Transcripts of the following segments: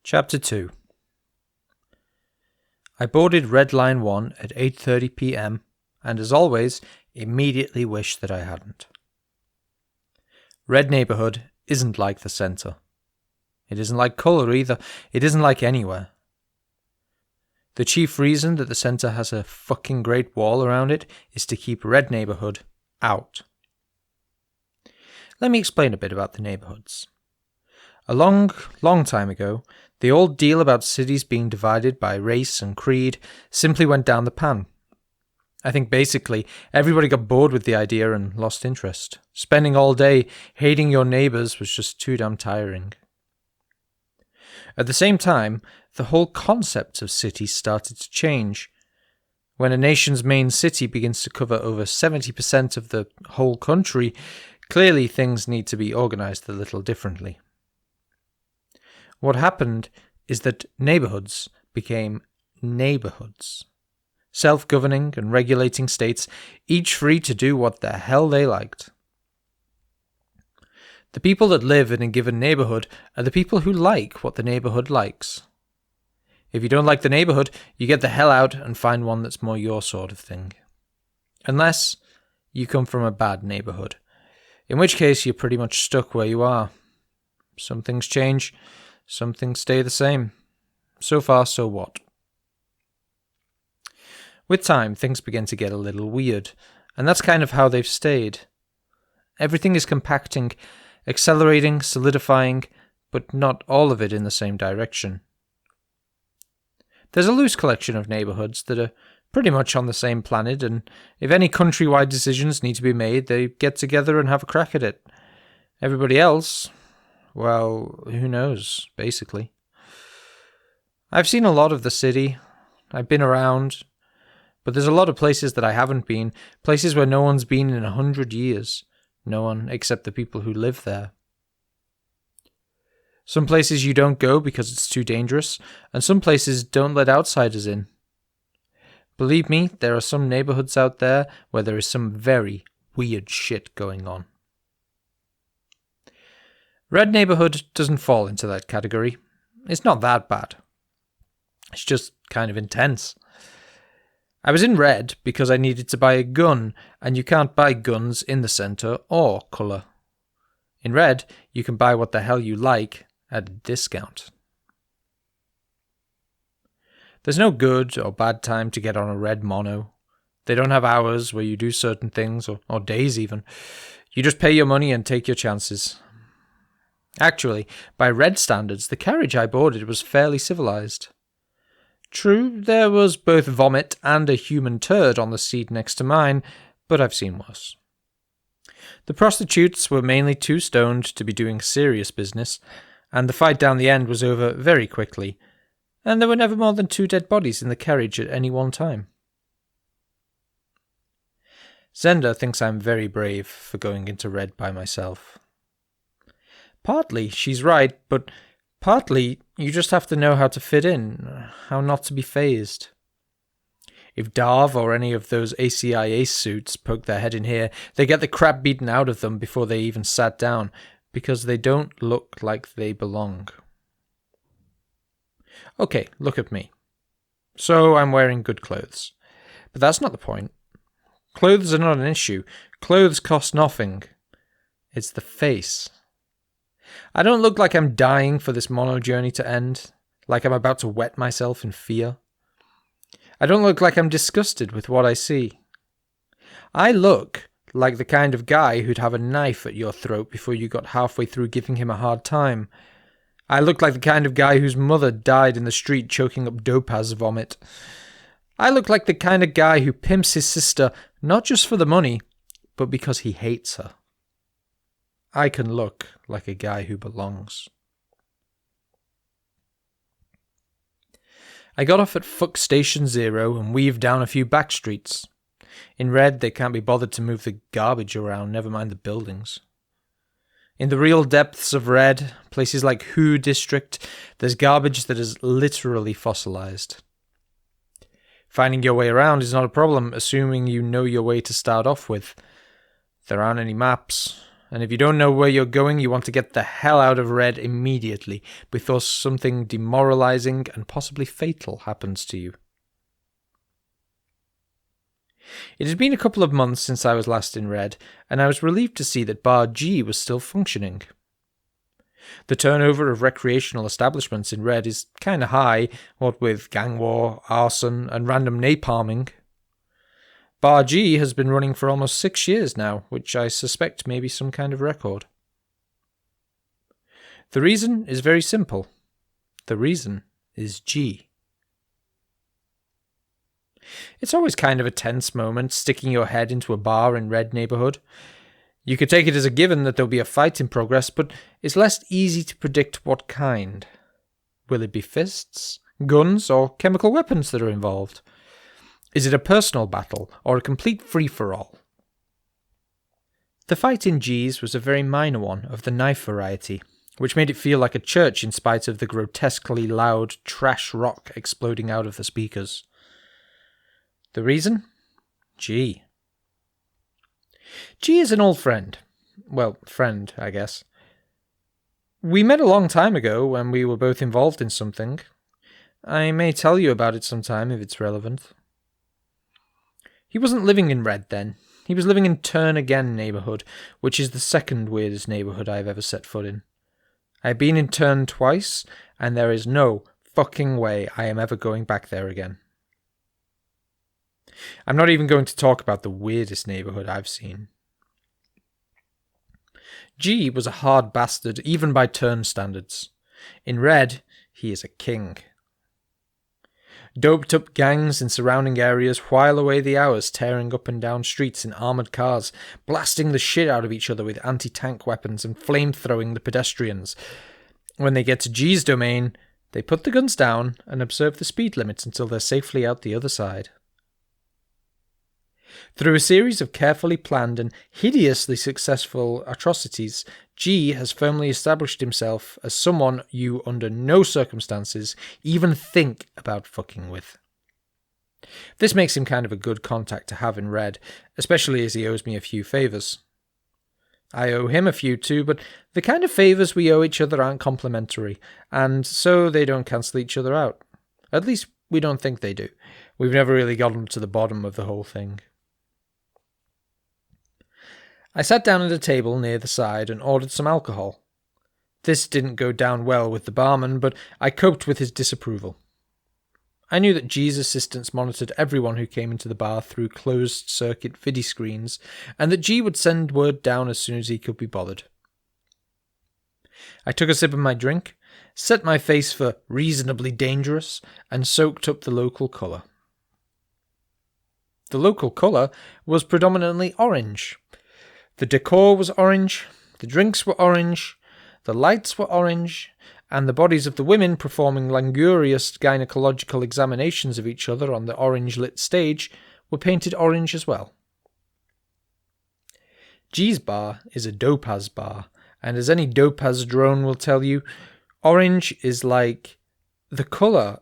Chapter 2. I boarded Red Line 1 at 8:30 p.m. and, as always, immediately wished that I hadn't. Red neighborhood isn't like the center. It isn't like color either. It isn't like anywhere. The chief reason that the center has a fucking great wall around it is to keep red neighborhood out. Let me explain a bit about the neighborhoods. A long time ago, the old deal about cities being divided by race and creed simply went down the pan. I think basically everybody got bored with the idea and lost interest. Spending all day hating your neighbors was just too damn tiring. At the same time, the whole concept of cities started to change. When a nation's main city begins to cover over 70% of the whole country, clearly things need to be organized a little differently. What happened is that neighborhoods became neighborhoods. Self-governing and regulating states, each free to do what the hell they liked. The people that live in a given neighborhood are the people who like what the neighborhood likes. If you don't like the neighborhood, you get the hell out and find one that's more your sort of thing. Unless you come from a bad neighborhood, in which case you're pretty much stuck where you are. Some things change, some things stay the same. So far, so what? With time, things begin to get a little weird, and that's kind of how they've stayed. Everything is compacting, accelerating, solidifying, but not all of it in the same direction. There's a loose collection of neighborhoods that are pretty much on the same planet, and if any countrywide decisions need to be made, they get together and have a crack at it. Everybody else, well, who knows, basically. I've seen a lot of the city. I've been around. But there's a lot of places that I haven't been, places where no one's been in 100 years. No one except the people who live there. Some places you don't go because it's too dangerous, and some places don't let outsiders in. Believe me, there are some neighborhoods out there where there is some very weird shit going on. Red neighborhood doesn't fall into that category. It's not that bad. It's just kind of intense. I was in red because I needed to buy a gun, and you can't buy guns in the center or color. In red, you can buy what the hell you like at a discount. There's no good or bad time to get on a red mono. They don't have hours where you do certain things, or days even. You just pay your money and take your chances. Actually, by red standards, the carriage I boarded was fairly civilized. True, there was both vomit and a human turd on the seat next to mine, but I've seen worse. The prostitutes were mainly too stoned to be doing serious business, and the fight down the end was over very quickly, and there were never more than 2 dead bodies in the carriage at any one time. Zenda thinks I'm very brave for going into red by myself. Partly she's right, but partly, you just have to know how to fit in, how not to be phased. If Darv or any of those ACIA suits poke their head in here, they get the crap beaten out of them before they even sat down, because they don't look like they belong. Okay, look at me. So I'm wearing good clothes. But that's not the point. Clothes are not an issue. Clothes cost nothing. It's the face. I don't look like I'm dying for this mono journey to end, like I'm about to wet myself in fear. I don't look like I'm disgusted with what I see. I look like the kind of guy who'd have a knife at your throat before you got halfway through giving him a hard time. I look like the kind of guy whose mother died in the street choking up Dopaz vomit. I look like the kind of guy who pimps his sister not just for the money, but because he hates her. I can look like a guy who belongs. I got off at Fuck Station 0 and weaved down a few back streets. In red, they can't be bothered to move the garbage around, never mind the buildings. In the real depths of red, places like Who District, there's garbage that is literally fossilized. Finding your way around is not a problem, assuming you know your way to start off with. There aren't any maps, and if you don't know where you're going, you want to get the hell out of red immediately before something demoralizing and possibly fatal happens to you. It had been a couple of months since I was last in red, and I was relieved to see that Bar G was still functioning. The turnover of recreational establishments in red is kinda high, what with gang war, arson, and random napalming. Bar G has been running for almost 6 years now, which I suspect may be some kind of record. The reason is very simple. The reason is G. It's always kind of a tense moment sticking your head into a bar in red neighborhood. You could take it as a given that there'll be a fight in progress, but it's less easy to predict what kind. Will it be fists, guns, or chemical weapons that are involved? Is it a personal battle, or a complete free-for-all? The fight in G's was a very minor one, of the knife variety, which made it feel like a church in spite of the grotesquely loud trash rock exploding out of the speakers. The reason? G. G is an old friend. Well, friend, I guess. We met a long time ago when we were both involved in something. I may tell you about it sometime if it's relevant. He wasn't living in red then. He was living in Turn Again neighborhood, which is the second weirdest neighborhood I've ever set foot in. I've been in Turn twice, and there is no fucking way I am ever going back there again. I'm not even going to talk about the weirdest neighborhood I've seen. G was a hard bastard, even by Turn standards. In red, he is a king. Doped-up gangs in surrounding areas while away the hours tearing up and down streets in armoured cars, blasting the shit out of each other with anti-tank weapons and flame-throwing the pedestrians. When they get to G's domain, they put the guns down and observe the speed limits until they're safely out the other side. Through a series of carefully planned and hideously successful atrocities, G has firmly established himself as someone you under no circumstances even think about fucking with. This makes him kind of a good contact to have in red, especially as he owes me a few favours. I owe him a few too, but the kind of favours we owe each other aren't complementary, and so they don't cancel each other out. At least we don't think they do. We've never really gotten to the bottom of the whole thing. I sat down at a table near the side and ordered some alcohol. This didn't go down well with the barman, but I coped with his disapproval. I knew that G's assistants monitored everyone who came into the bar through closed-circuit viddy screens, and that G would send word down as soon as he could be bothered. I took a sip of my drink, set my face for reasonably dangerous, and soaked up the local colour. The local colour was predominantly orange. The decor was orange, the drinks were orange, the lights were orange, and the bodies of the women performing languorous gynecological examinations of each other on the orange-lit stage were painted orange as well. G's bar is a Dopaz bar, and as any Dopaz drone will tell you, orange is like the colour.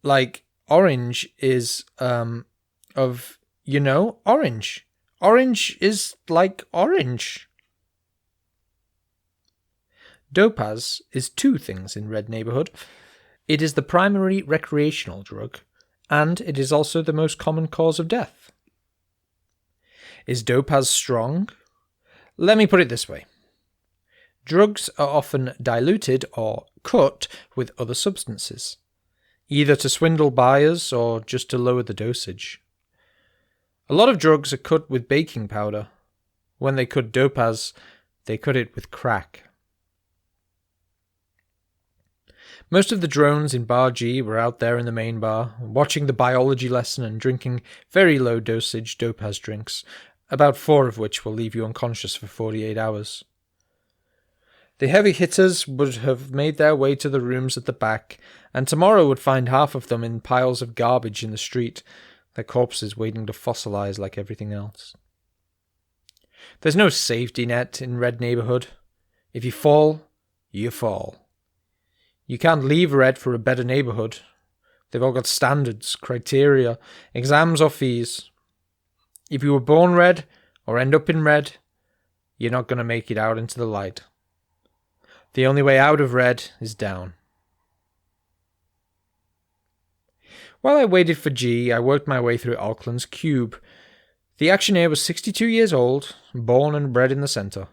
Like, orange is, orange. Orange is like orange. Dopaz is two things in red neighborhood. It is the primary recreational drug, and it is also the most common cause of death. Is Dopaz strong? Let me put it this way. Drugs are often diluted or cut with other substances, either to swindle buyers or just to lower the dosage. A lot of drugs are cut with baking powder. When they cut Dopaz, they cut it with crack. Most of the drones in Bar G were out there in the main bar, watching the biology lesson and drinking very low-dosage Dopaz drinks, about 4 of which will leave you unconscious for 48 hours. The heavy hitters would have made their way to the rooms at the back, and tomorrow would find half of them in piles of garbage in the street, their corpses waiting to fossilize like everything else. There's no safety net in red neighborhood. If you fall, you fall. You can't leave red for a better neighborhood. They've all got standards, criteria, exams or fees. If you were born red or end up in red, you're not going to make it out into the light. The only way out of red is down. While I waited for G, I worked my way through Auckland's cube. The actioneer was 62 years old, born and bred in the centre.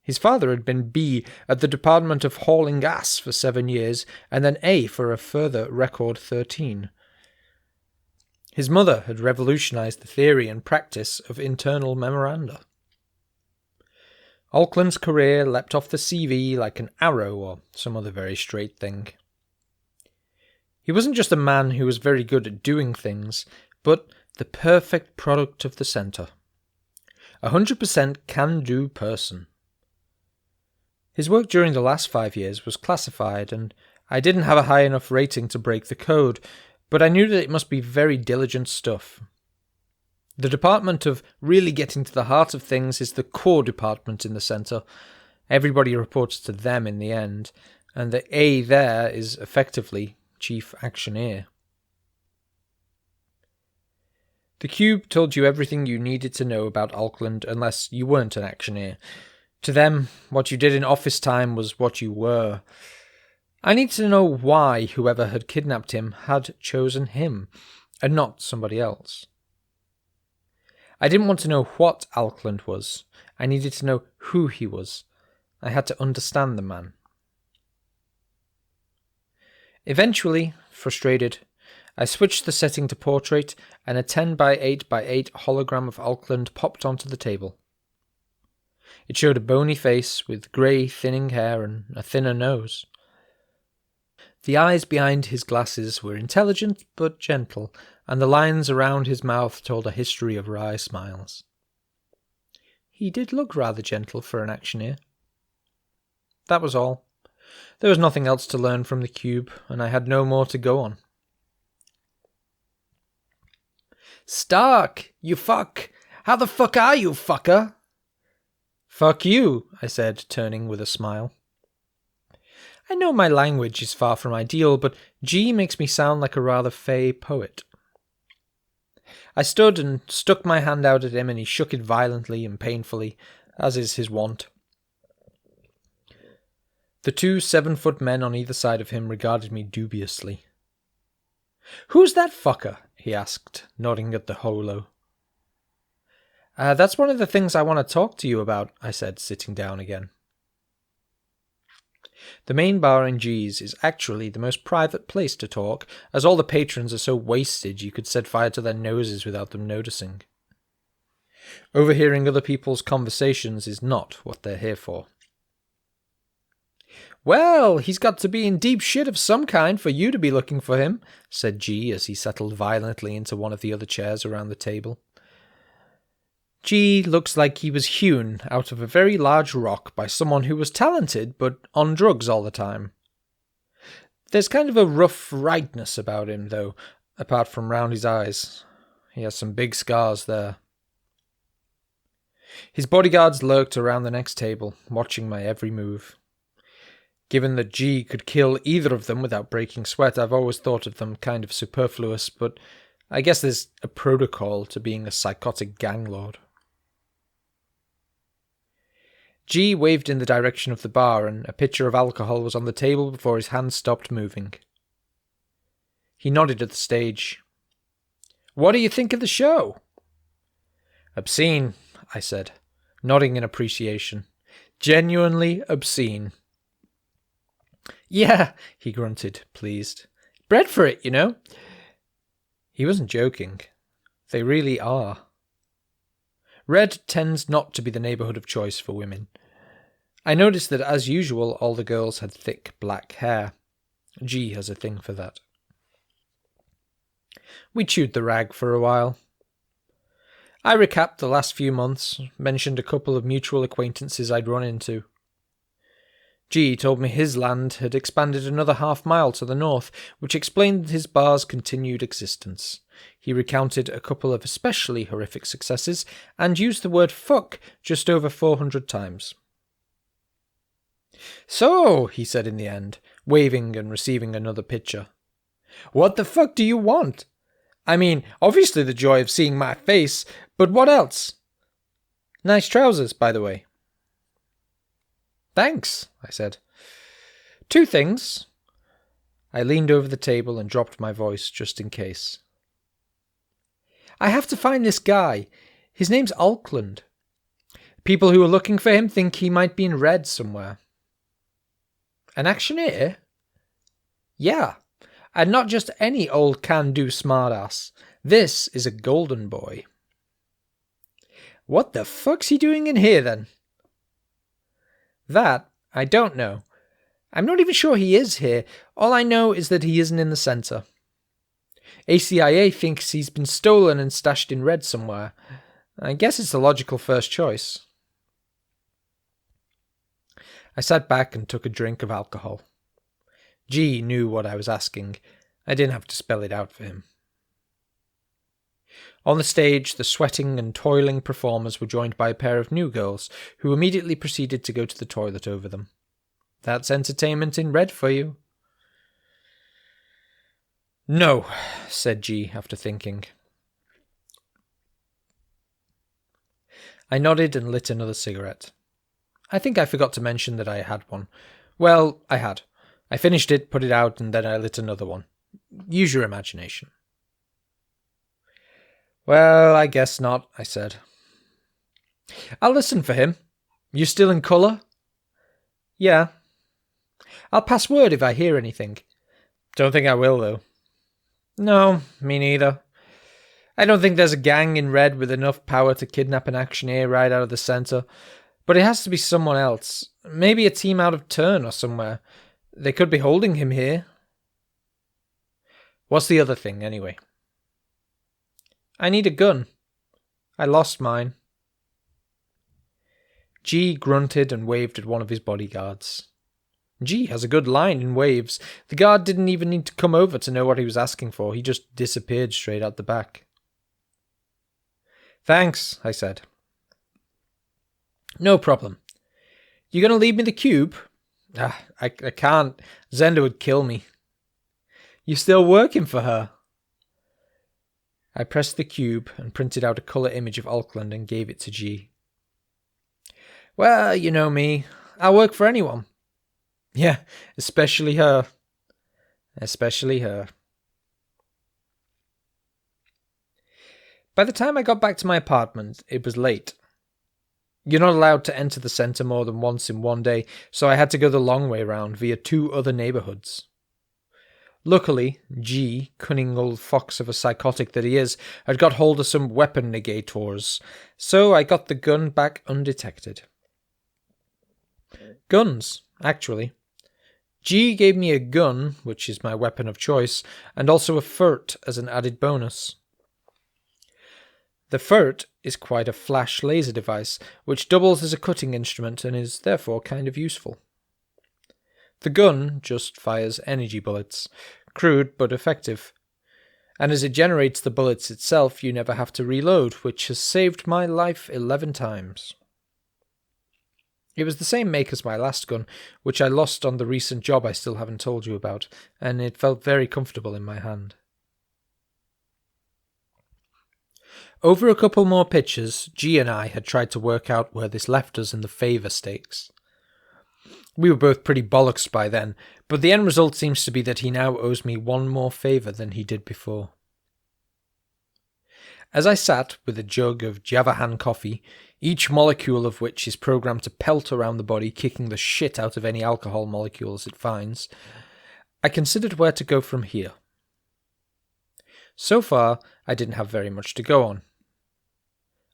His father had been B at the Department of Hauling Ass for 7 years, and then A for a further record 13. His mother had revolutionised the theory and practice of internal memoranda. Auckland's career leapt off the CV like an arrow or some other very straight thing. He wasn't just a man who was very good at doing things, but the perfect product of the centre. 100% can-do person. His work during the last 5 years was classified, and I didn't have a high enough rating to break the code, but I knew that it must be very diligent stuff. The department of really getting to the heart of things is the core department in the centre. Everybody reports to them in the end, and the A there is effectively Chief Actioneer. The cube told you everything you needed to know about Auckland unless you weren't an actioneer. To them, what you did in office time was what you were. I need to know why whoever had kidnapped him had chosen him, and not somebody else. I didn't want to know what Auckland was. I needed to know who he was. I had to understand the man. Eventually, frustrated, I switched the setting to portrait, and a 10 by 8 by 8 hologram of Auckland popped onto the table. It showed a bony face with grey, thinning hair and a thinner nose. The eyes behind his glasses were intelligent but gentle, and the lines around his mouth told a history of wry smiles. He did look rather gentle for an actioneer. That was all. There was nothing else to learn from the cube, and I had no more to go on. "Stark, you fuck! How the fuck are you, fucker?" "Fuck you," I said, turning with a smile. I know my language is far from ideal, but G makes me sound like a rather fey poet. I stood and stuck my hand out at him, and he shook it violently and painfully, as is his wont. The 2 7-foot men on either side of him regarded me dubiously. "Who's that fucker?" he asked, nodding at the holo. That's one of the things I want to talk to you about," I said, sitting down again. The main bar in G's is actually the most private place to talk, as all the patrons are so wasted you could set fire to their noses without them noticing. Overhearing other people's conversations is not what they're here for. "Well, he's got to be in deep shit of some kind for you to be looking for him," said G as he settled violently into one of the other chairs around the table. G looks like he was hewn out of a very large rock by someone who was talented but on drugs all the time. There's kind of a rough rightness about him, though, apart from round his eyes. He has some big scars there. His bodyguards lurked around the next table, watching my every move. Given that G could kill either of them without breaking sweat, I've always thought of them kind of superfluous, but I guess there's a protocol to being a psychotic gang lord. G waved in the direction of the bar, and a pitcher of alcohol was on the table before his hand stopped moving. He nodded at the stage. "What do you think of the show?" "Obscene," I said, nodding in appreciation. "Genuinely obscene." "Yeah," he grunted, pleased. "Bred for it, you know." He wasn't joking. They really are. Red tends not to be the neighbourhood of choice for women. I noticed that, as usual, all the girls had thick black hair. G has a thing for that. We chewed the rag for a while. I recapped the last few months, mentioned a couple of mutual acquaintances I'd run into. G told me his land had expanded another half-mile to the north, which explained his bar's continued existence. He recounted a couple of especially horrific successes, and used the word fuck just over 400 times. "So," he said in the end, waving and receiving another pitcher. "What the fuck do you want? I mean, obviously the joy of seeing my face, but what else?" Nice trousers, by the way. Thanks, I said. 2 things. I leaned over the table and dropped my voice just in case. I have to find this guy. His name's Auckland. People who are looking for him think he might be in red somewhere. An actioneer? Yeah, and not just any old can-do smartass. This is a golden boy. What the fuck's he doing in here, then? That, I don't know. I'm not even sure he is here. All I know is that he isn't in the centre. ACIA thinks he's been stolen and stashed in red somewhere. I guess it's the logical first choice. I sat back and took a drink of alcohol. G knew what I was asking. I didn't have to spell it out for him. On the stage, the sweating and toiling performers were joined by a pair of new girls, who immediately proceeded to go to the toilet over them. That's entertainment in red for you. No, said G after thinking. I nodded and lit another cigarette. I think I forgot to mention that I had one. Well, I had. I finished it, put it out, and then I lit another one. Use your imagination. Well, I guess not, I said. I'll listen for him. You still in colour? Yeah. I'll pass word if I hear anything. Don't think I will, though. No, me neither. I don't think there's a gang in red with enough power to kidnap an actioneer right out of the centre, but it has to be someone else. Maybe a team out of turn or somewhere. They could be holding him here. What's the other thing, anyway? I need a gun. I lost mine. G grunted and waved at one of his bodyguards. G has a good line in waves. The guard didn't even need to come over to know what he was asking for. He just disappeared straight out the back. Thanks, I said. No problem. You gonna leave me the cube? I can't. Zenda would kill me. You still working for her? I pressed the cube and printed out a colour image of Auckland and gave it to G. Well, you know me. I'll work for anyone. Yeah, especially her. Especially her. By the time I got back to my apartment, it was late. You're not allowed to enter the centre more than once in one day, so I had to go the long way round via 2 other neighbourhoods. Luckily, G, cunning old fox of a psychotic that he is, had got hold of some weapon negators, so I got the gun back undetected. Guns, actually. G gave me a gun, which is my weapon of choice, and also a FIRT as an added bonus. The FIRT is quite a flash laser device, which doubles as a cutting instrument and is therefore kind of useful. The gun just fires energy bullets, crude but effective, and as it generates the bullets itself, you never have to reload, which has saved my life 11 times. It was the same make as my last gun, which I lost on the recent job I still haven't told you about, and it felt very comfortable in my hand. Over a couple more pitches, G and I had tried to work out where this left us in the favour stakes. We were both pretty bollocks by then, but the end result seems to be that he now owes me 1 more favour than he did before. As I sat with a jug of Javahan coffee, each molecule of which is programmed to pelt around the body, kicking the shit out of any alcohol molecules it finds, I considered where to go from here. So far, I didn't have very much to go on.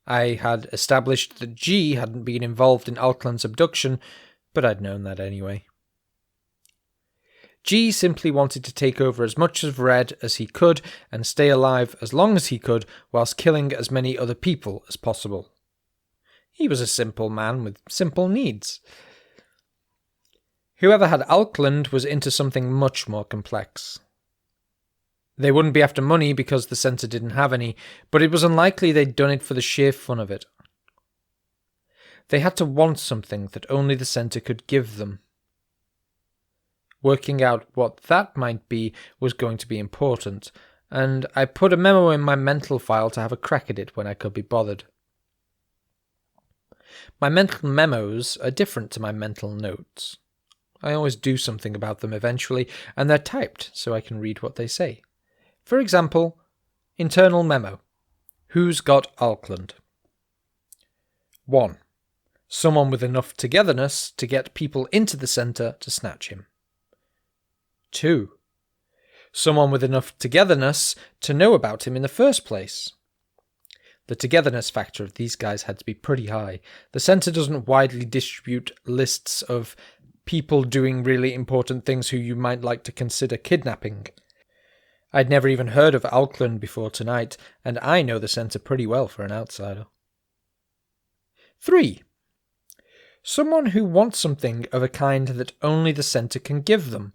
I had established that G hadn't been involved in Auckland's abduction, but I'd known that anyway. G simply wanted to take over as much of Red as he could and stay alive as long as he could whilst killing as many other people as possible. He was a simple man with simple needs. Whoever had Auckland was into something much more complex. They wouldn't be after money because the centre didn't have any, but it was unlikely they'd done it for the sheer fun of it. They had to want something that only the centre could give them. Working out what that might be was going to be important, and I put a memo in my mental file to have a crack at it when I could be bothered. My mental memos are different to my mental notes. I always do something about them eventually, and they're typed so I can read what they say. For example, internal memo. Who's got Auckland? 1. Someone with enough togetherness to get people into the centre to snatch him. 2. Someone with enough togetherness to know about him in the first place. The togetherness factor of these guys had to be pretty high. The centre doesn't widely distribute lists of people doing really important things who you might like to consider kidnapping. I'd never even heard of Auckland before tonight, and I know the centre pretty well for an outsider. 3. Someone who wants something of a kind that only the centre can give them.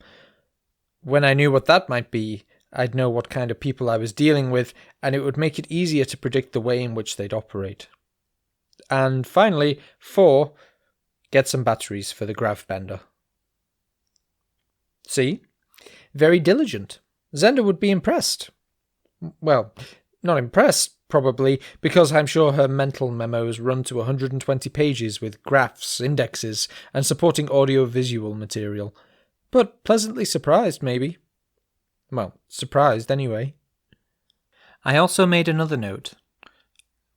When I knew what that might be, I'd know what kind of people I was dealing with, and it would make it easier to predict the way in which they'd operate. And finally, 4. Get some batteries for the grav bender. See? Very diligent. Zenda would be impressed. Well, not impressed, probably, because I'm sure her mental memos run to 120 pages with graphs, indexes, and supporting audio-visual material. But pleasantly surprised, maybe. Well, surprised anyway. I also made another note,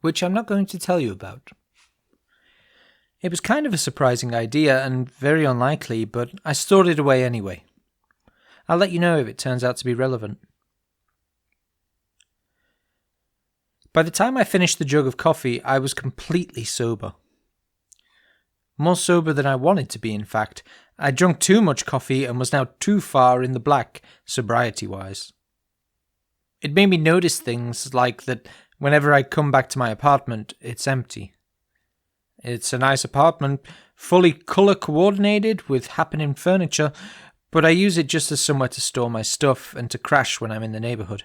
which I'm not going to tell you about. It was kind of a surprising idea and very unlikely, but I stored it away anyway. I'll let you know if it turns out to be relevant. By the time I finished the jug of coffee, I was completely sober. More sober than I wanted to be, in fact. I'd drunk too much coffee and was now too far in the black, sobriety-wise. It made me notice things like that whenever I come back to my apartment, it's empty. It's a nice apartment, fully colour-coordinated with happening furniture, but I use it just as somewhere to store my stuff and to crash when I'm in the neighbourhood.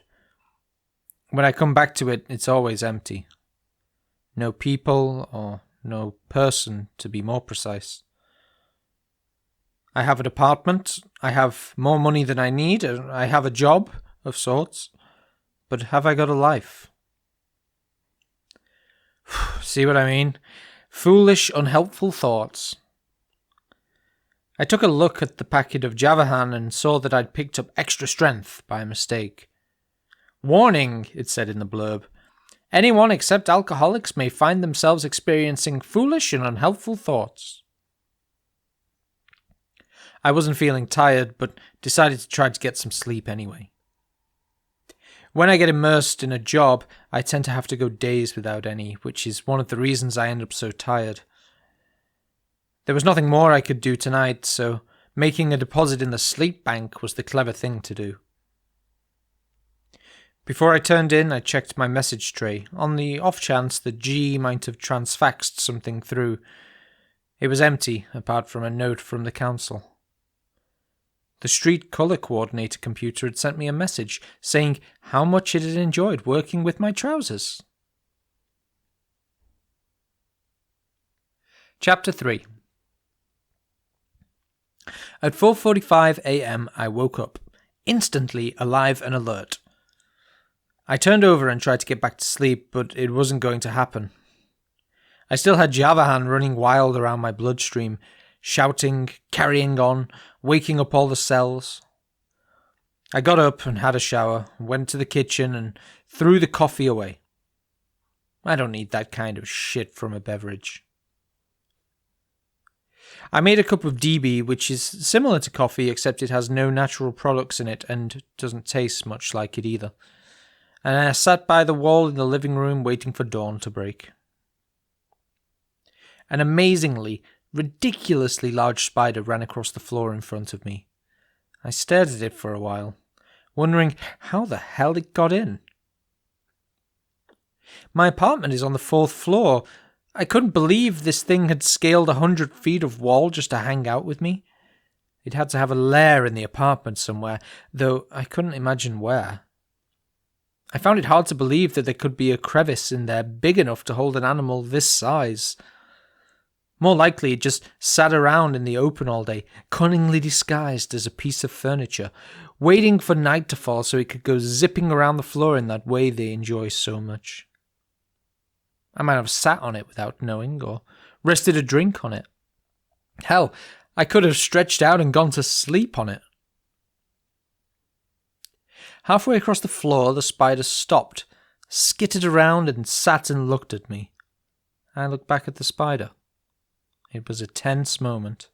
When I come back to it, it's always empty. No people, or no person, to be more precise. I have an apartment, I have more money than I need, and I have a job of sorts, but have I got a life? See what I mean? Foolish, unhelpful thoughts. I took a look at the packet of Javahan and saw that I'd picked up extra strength by mistake. Warning, it said in the blurb. Anyone except alcoholics may find themselves experiencing foolish and unhelpful thoughts. I wasn't feeling tired, but decided to try to get some sleep anyway. When I get immersed in a job, I tend to have to go days without any, which is one of the reasons I end up so tired. There was nothing more I could do tonight, so making a deposit in the sleep bank was the clever thing to do. Before I turned in, I checked my message tray, on the off chance that G might have transfaxed something through. It was empty, apart from a note from the council. The street colour coordinator computer had sent me a message saying how much it had enjoyed working with my trousers. Chapter 3. At 4:45 a.m. I woke up, instantly alive and alert. I turned over and tried to get back to sleep, but it wasn't going to happen. I still had Javahan running wild around my bloodstream, shouting, carrying on, waking up all the cells. I got up and had a shower, went to the kitchen and threw the coffee away. I don't need that kind of shit from a beverage. I made a cup of DB, which is similar to coffee except it has no natural products in it and doesn't taste much like it either. And I sat by the wall in the living room waiting for dawn to break. An amazingly, ridiculously large spider ran across the floor in front of me. I stared at it for a while, wondering how the hell it got in. My apartment is on the 4th floor. I couldn't believe this thing had scaled 100 feet of wall just to hang out with me. It had to have a lair in the apartment somewhere, though I couldn't imagine where. I found it hard to believe that there could be a crevice in there big enough to hold an animal this size. More likely it just sat around in the open all day, cunningly disguised as a piece of furniture, waiting for night to fall so it could go zipping around the floor in that way they enjoy so much. I might have sat on it without knowing, or rested a drink on it. Hell, I could have stretched out and gone to sleep on it. Halfway across the floor, the spider stopped, skittered around, and sat and looked at me. I looked back at the spider. It was a tense moment.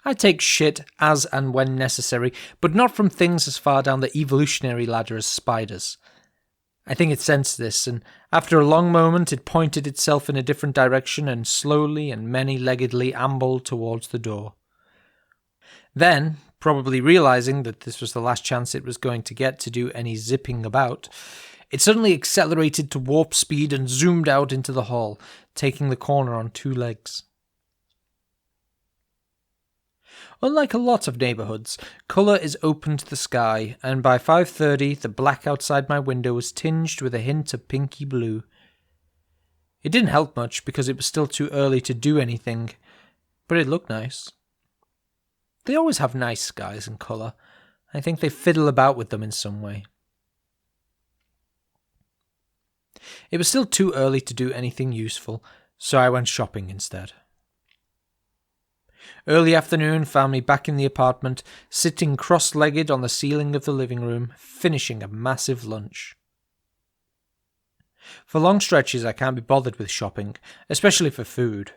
I take shit as and when necessary, but not from things as far down the evolutionary ladder as spiders. I think it sensed this, and after a long moment it pointed itself in a different direction and slowly and many-leggedly ambled towards the door. Then, probably realizing that this was the last chance it was going to get to do any zipping about, it suddenly accelerated to warp speed and zoomed out into the hall, taking the corner on 2 legs. Unlike a lot of neighbourhoods, colour is open to the sky, and by 5:30 the black outside my window was tinged with a hint of pinky blue. It didn't help much because it was still too early to do anything, but it looked nice. They always have nice skies in colour. I think they fiddle about with them in some way. It was still too early to do anything useful, so I went shopping instead. Early afternoon found me back in the apartment, sitting cross-legged on the ceiling of the living room, finishing a massive lunch. For long stretches I can't be bothered with shopping, especially for food.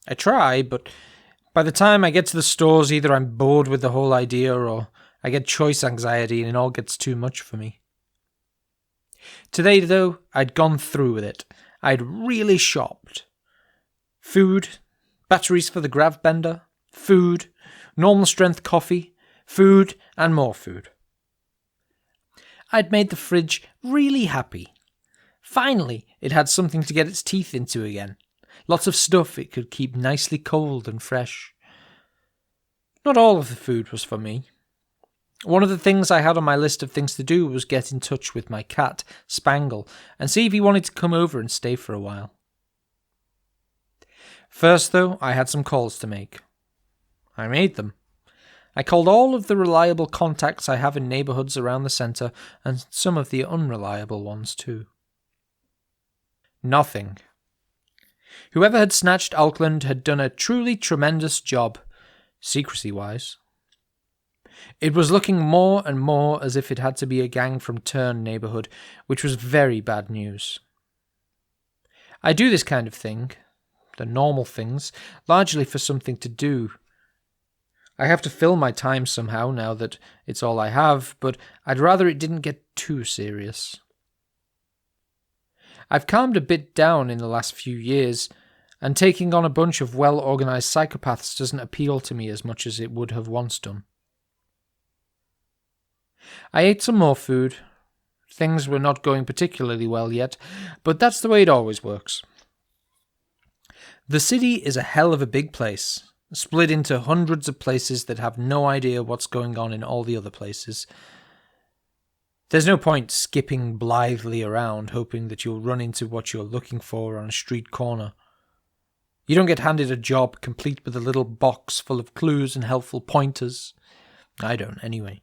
I try, but by the time I get to the stores either I'm bored with the whole idea or I get choice anxiety and it all gets too much for me. Today, though, I'd gone through with it. I'd really shopped. Food, batteries for the grav bender, food, normal strength coffee, food, and more food. I'd made the fridge really happy. Finally, it had something to get its teeth into again. Lots of stuff it could keep nicely cold and fresh. Not all of the food was for me. One of the things I had on my list of things to do was get in touch with my cat, Spangle, and see if he wanted to come over and stay for a while. First, though, I had some calls to make. I made them. I called all of the reliable contacts I have in neighbourhoods around the centre, and some of the unreliable ones too. Nothing. Whoever had snatched Auckland had done a truly tremendous job, secrecy-wise. It was looking more and more as if it had to be a gang from Turn neighbourhood, which was very bad news. I do this kind of thing, the normal things, largely for something to do. I have to fill my time somehow now that it's all I have, but I'd rather it didn't get too serious. I've calmed a bit down in the last few years, and taking on a bunch of well-organised psychopaths doesn't appeal to me as much as it would have once done. I ate some more food. Things were not going particularly well yet, but that's the way it always works. The city is a hell of a big place, split into hundreds of places that have no idea what's going on in all the other places. There's no point skipping blithely around hoping that you'll run into what you're looking for on a street corner. You don't get handed a job complete with a little box full of clues and helpful pointers. I don't, anyway.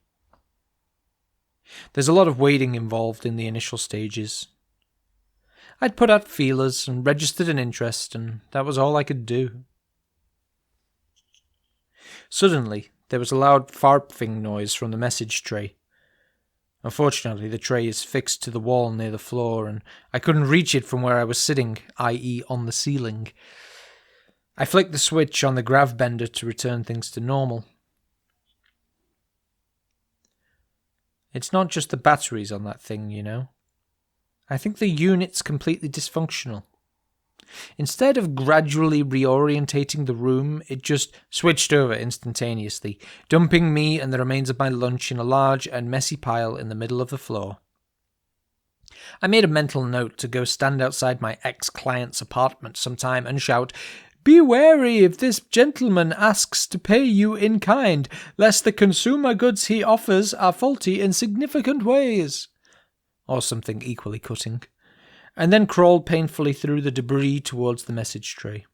There's a lot of waiting involved in the initial stages. I'd put out feelers and registered an interest, and that was all I could do. Suddenly, there was a loud farping noise from the message tray. Unfortunately, the tray is fixed to the wall near the floor, and I couldn't reach it from where I was sitting, i.e. on the ceiling. I flicked the switch on the grav bender to return things to normal. It's not just the batteries on that thing, you know. I think the unit's completely dysfunctional. Instead of gradually reorientating the room, it just switched over instantaneously, dumping me and the remains of my lunch in a large and messy pile in the middle of the floor. I made a mental note to go stand outside my ex-client's apartment sometime and shout, "Be wary if this gentleman asks to pay you in kind, lest the consumer goods he offers are faulty in significant ways," or something equally cutting, and then crawled painfully through the debris towards the message tray.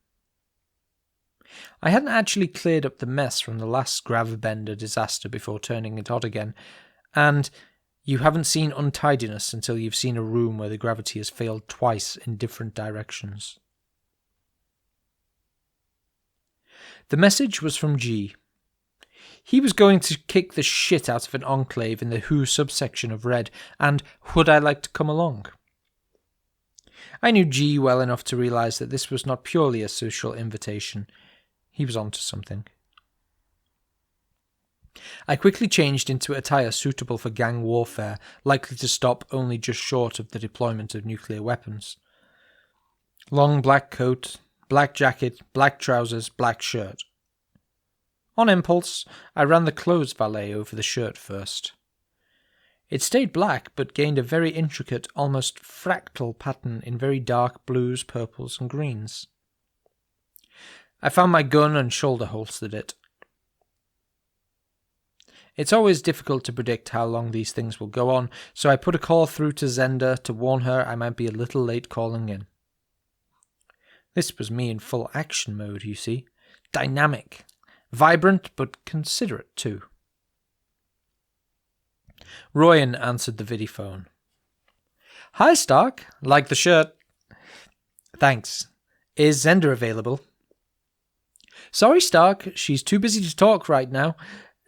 I hadn't actually cleared up the mess from the last grav-bender disaster before turning it on again, and you haven't seen untidiness until you've seen a room where the gravity has failed twice in different directions. The message was from G. He was going to kick the shit out of an enclave in the Who subsection of Red, and would I like to come along? I knew G well enough to realise that this was not purely a social invitation. He was onto something. I quickly changed into attire suitable for gang warfare, likely to stop only just short of the deployment of nuclear weapons. Long black coat, black jacket, black trousers, black shirt. On impulse, I ran the clothes valet over the shirt first. It stayed black, but gained a very intricate, almost fractal pattern in very dark blues, purples, and greens. I found my gun and shoulder holstered it. It's always difficult to predict how long these things will go on, so I put a call through to Zenda to warn her I might be a little late calling in. This was me in full action mode, you see. Dynamic. Vibrant, but considerate too. Royan answered the vidiphone. Hi, Stark. Like the shirt. Thanks. Is Zenda available? Sorry, Stark. She's too busy to talk right now.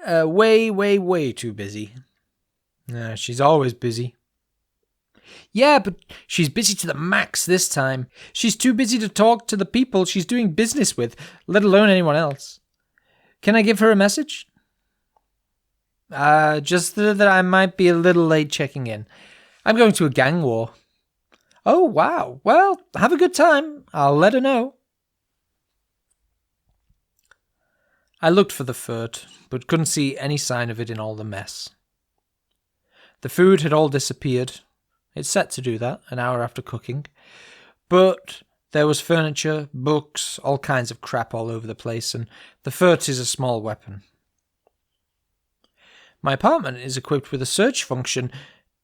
Way too busy. She's always busy. Yeah, but she's busy to the max this time. She's too busy to talk to the people she's doing business with, let alone anyone else. Can I give her a message? Just that I might be a little late checking in. I'm going to a gang war. Oh, wow. Well, have a good time. I'll let her know. I looked for the furt, but couldn't see any sign of it in all the mess. The food had all disappeared. It's set to do that, an hour after cooking. But there was furniture, books, all kinds of crap all over the place, and the furt is a small weapon. My apartment is equipped with a search function.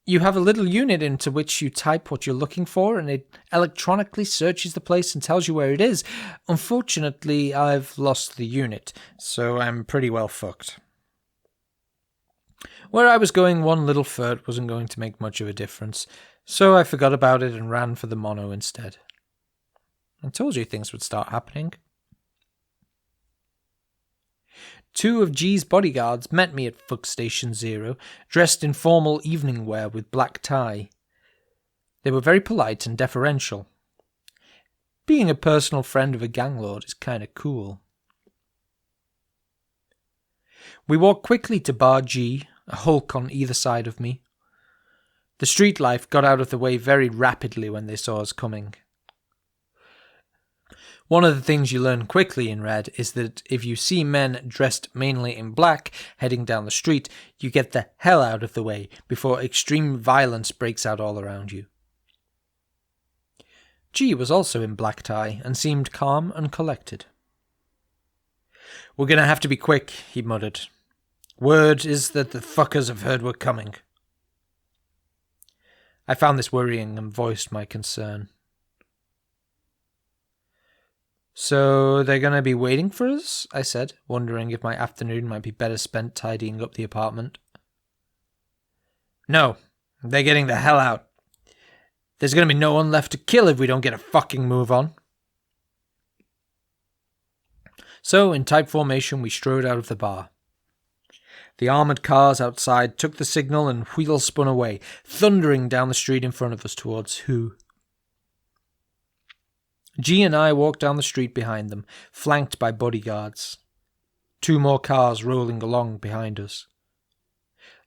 You have a little unit into which you type what you're looking for, and it electronically searches the place and tells you where it is. Unfortunately, I've lost the unit, so I'm pretty well fucked. Where I was going, one little furt wasn't going to make much of a difference, so I forgot about it and ran for the mono instead. I told you things would start happening. 2 of G's bodyguards met me at Fuck Station 0, dressed in formal evening wear with black tie. They were very polite and deferential. Being a personal friend of a gang lord is kinda cool. We walked quickly to Bar G, a hulk on either side of me. The street life got out of the way very rapidly when they saw us coming. One of the things you learn quickly in Red is that if you see men dressed mainly in black heading down the street, you get the hell out of the way before extreme violence breaks out all around you. G was also in black tie and seemed calm and collected. We're gonna have to be quick, he muttered. Word is that the fuckers have heard we're coming. I found this worrying and voiced my concern. So they're going to be waiting for us? I said, wondering if my afternoon might be better spent tidying up the apartment. No, they're getting the hell out. There's going to be no one left to kill if we don't get a fucking move on. So, in type formation, we strode out of the bar. The armoured cars outside took the signal and wheels spun away, thundering down the street in front of us towards Who. G and I walked down the street behind them, flanked by bodyguards. 2 more cars rolling along behind us.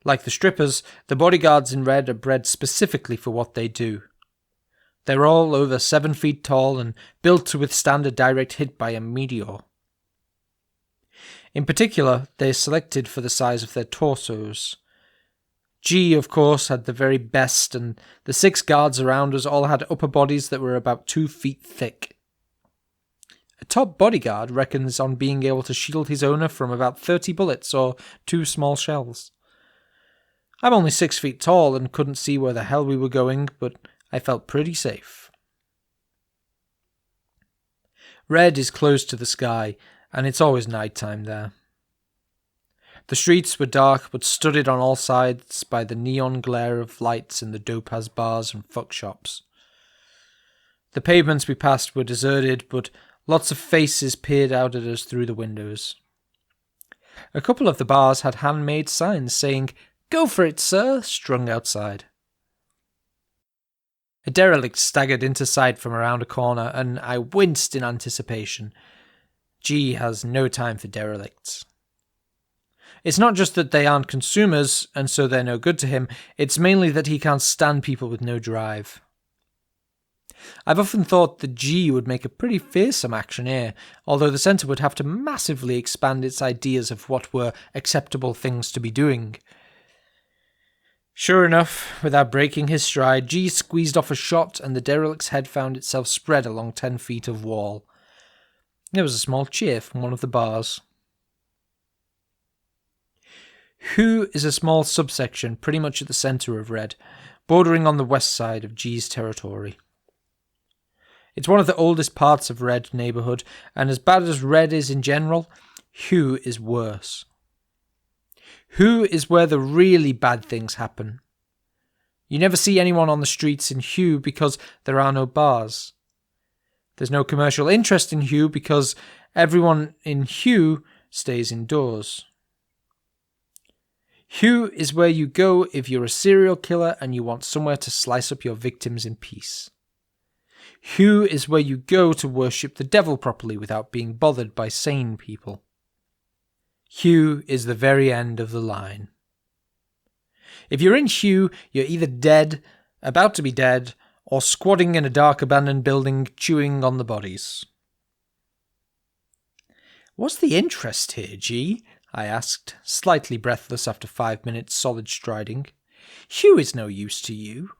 Like the strippers, the bodyguards in Red are bred specifically for what they do. They're all over 7 feet tall and built to withstand a direct hit by a meteor. In particular, they're selected for the size of their torsos. G, of course, had the very best, and the 6 guards around us all had upper bodies that were about 2 feet thick. A top bodyguard reckons on being able to shield his owner from about 30 bullets or 2 small shells. I'm only 6 feet tall and couldn't see where the hell we were going, but I felt pretty safe. Red is close to the sky, and it's always night time there. The streets were dark but studded on all sides by the neon glare of lights in the dope-house bars and fuck shops. The pavements we passed were deserted, but Lots of faces peered out at us through the windows. A couple of the bars had handmade signs saying, "Go for it, sir," strung outside. A derelict staggered into sight from around a corner, and I winced in anticipation. G has no time for derelicts. It's not just that they aren't consumers, and so they're no good to him, it's mainly that he can't stand people with no drive. I've often thought that G would make a pretty fearsome actioneer, although the centre would have to massively expand its ideas of what were acceptable things to be doing. Sure enough, without breaking his stride, G squeezed off a shot and the derelict's head found itself spread along 10 feet of wall. There was a small cheer from one of the bars. Who is a small subsection pretty much at the centre of Red, bordering on the west side of G's territory. It's one of the oldest parts of Red neighbourhood, and as bad as Red is in general, Hugh is worse. Hugh is where the really bad things happen. You never see anyone on the streets in Hugh because there are no bars. There's no commercial interest in Hugh because everyone in Hugh stays indoors. Hugh is where you go if you're a serial killer and you want somewhere to slice up your victims in peace. Hugh is where you go to worship the devil properly without being bothered by sane people. Hugh is the very end of the line. If you're in Hugh, you're either dead, about to be dead, or squatting in a dark abandoned building chewing on the bodies. "What's the interest here, G?" I asked, slightly breathless after 5 minutes solid striding. "Hugh is no use to you."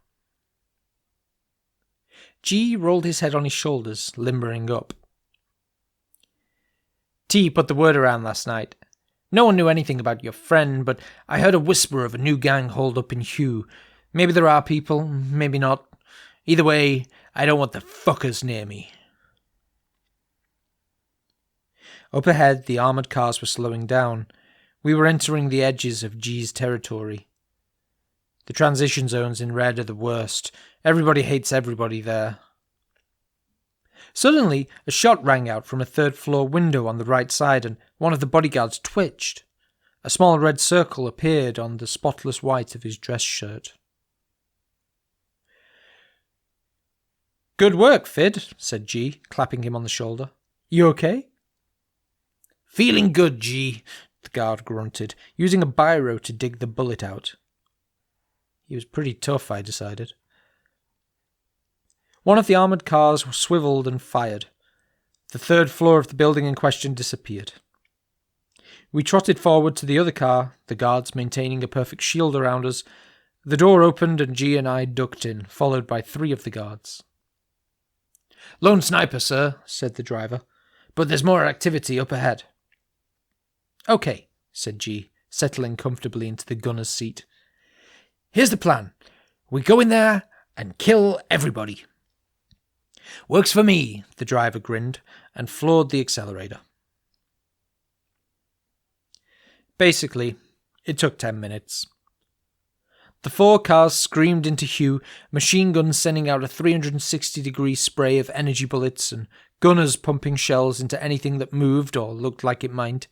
G rolled his head on his shoulders, limbering up. "T put the word around last night. No one knew anything about your friend, but I heard a whisper of a new gang holed up in Hugh. Maybe there are people, maybe not. Either way, I don't want the fuckers near me." Up ahead, the armoured cars were slowing down. We were entering the edges of G's territory. The transition zones in Red are the worst. Everybody hates everybody there. Suddenly, a shot rang out from a third-floor window on the right side, and one of the bodyguards twitched. A small red circle appeared on the spotless white of his dress shirt. "Good work, Fid," said G, clapping him on the shoulder. "You okay?" "Feeling good, G," the guard grunted, using a biro to dig the bullet out. He was pretty tough, I decided. One of the armoured cars swiveled and fired. The third floor of the building in question disappeared. We trotted forward to the other car, the guards maintaining a perfect shield around us. The door opened and G and I ducked in, followed by 3 of the guards. "Lone sniper, sir," said the driver, "but there's more activity up ahead." "Okay," said G, settling comfortably into the gunner's seat. "Here's the plan. We go in there and kill everybody." "Works for me," the driver grinned and floored the accelerator. Basically, it took 10 minutes. The 4 cars screamed into Hugh, machine guns sending out a 360-degree spray of energy bullets and gunners pumping shells into anything that moved or looked like it might.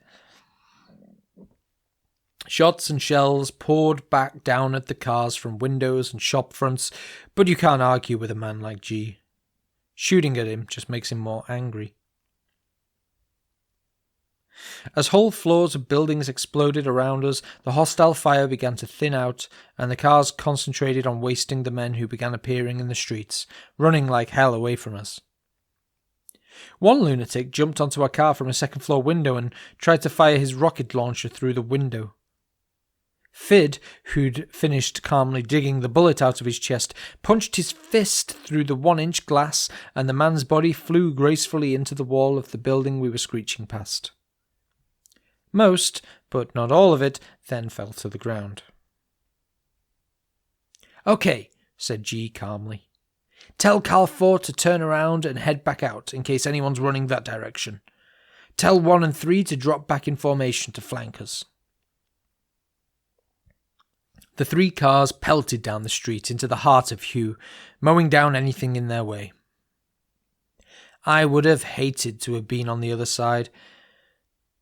Shots and shells poured back down at the cars from windows and shop fronts, but you can't argue with a man like G. Shooting at him just makes him more angry. As whole floors of buildings exploded around us, the hostile fire began to thin out, and the cars concentrated on wasting the men who began appearing in the streets, running like hell away from us. One lunatic jumped onto our car from a second-floor window and tried to fire his rocket launcher through the window. Fid, who'd finished calmly digging the bullet out of his chest, punched his fist through the 1-inch glass, and the man's body flew gracefully into the wall of the building we were screeching past. Most, but not all of it, then fell to the ground. "Okay," said G calmly. "Tell Cal 4 to turn around and head back out, in case anyone's running that direction. Tell 1 and 3 to drop back in formation to flank us." The 3 cars pelted down the street into the heart of Hugh, mowing down anything in their way. I would have hated to have been on the other side.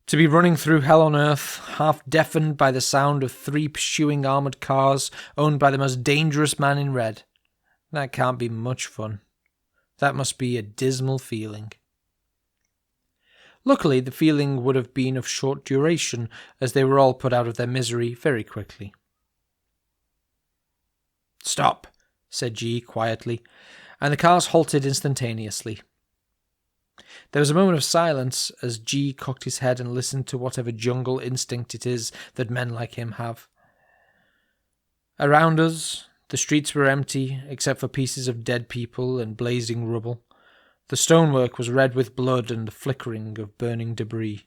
To be running through hell on earth, half deafened by the sound of 3 pursuing armoured cars owned by the most dangerous man in red. That can't be much fun. That must be a dismal feeling. Luckily, the feeling would have been of short duration, as they were all put out of their misery very quickly. "Stop," said G quietly, and the cars halted instantaneously. There was a moment of silence as G cocked his head and listened to whatever jungle instinct it is that men like him have. Around us, the streets were empty, except for pieces of dead people and blazing rubble. The stonework was red with blood and the flickering of burning debris.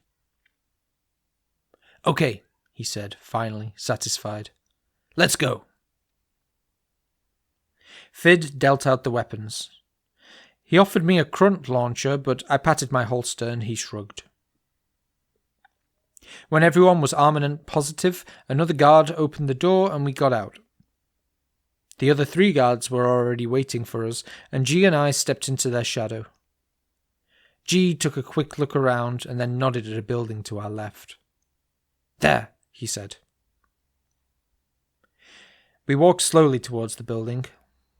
"Okay," he said, finally, satisfied. "Let's go." Fid dealt out the weapons. He offered me a crunt launcher, but I patted my holster and he shrugged. When everyone was armament positive, another guard opened the door and we got out. The other 3 guards were already waiting for us, and G and I stepped into their shadow. G took a quick look around and then nodded at a building to our left. "There," he said. We walked slowly towards the building,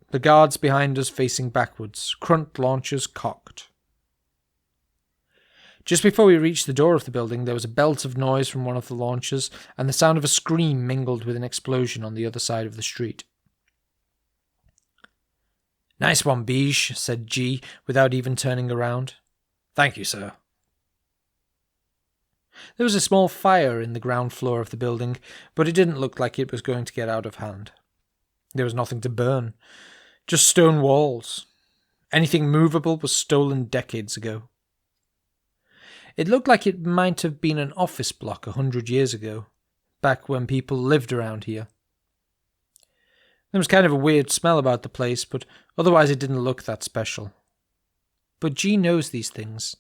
the guards behind us facing backwards, crunt launchers cocked. Just before we reached the door of the building, there was a belt of noise from one of the launchers, and the sound of a scream mingled with an explosion on the other side of the street. "Nice one, Beige," said G, without even turning around. "Thank you, sir." There was a small fire in the ground floor of the building, but it didn't look like it was going to get out of hand. There was nothing to burn, just stone walls. Anything movable was stolen decades ago. It looked like it might have been an office block 100 years ago, back when people lived around here. There was kind of a weird smell about the place, but otherwise it didn't look that special. But G knows these things.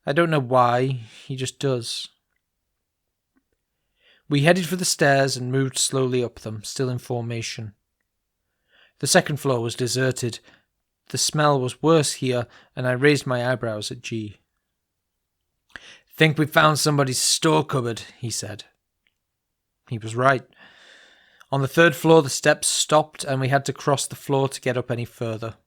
I don't know why, he just does. We headed for the stairs and moved slowly up them, still in formation. The second floor was deserted. The smell was worse here, and I raised my eyebrows at G. "Think we found somebody's store cupboard," he said. He was right. On the 3rd floor the steps stopped and we had to cross the floor to get up any further.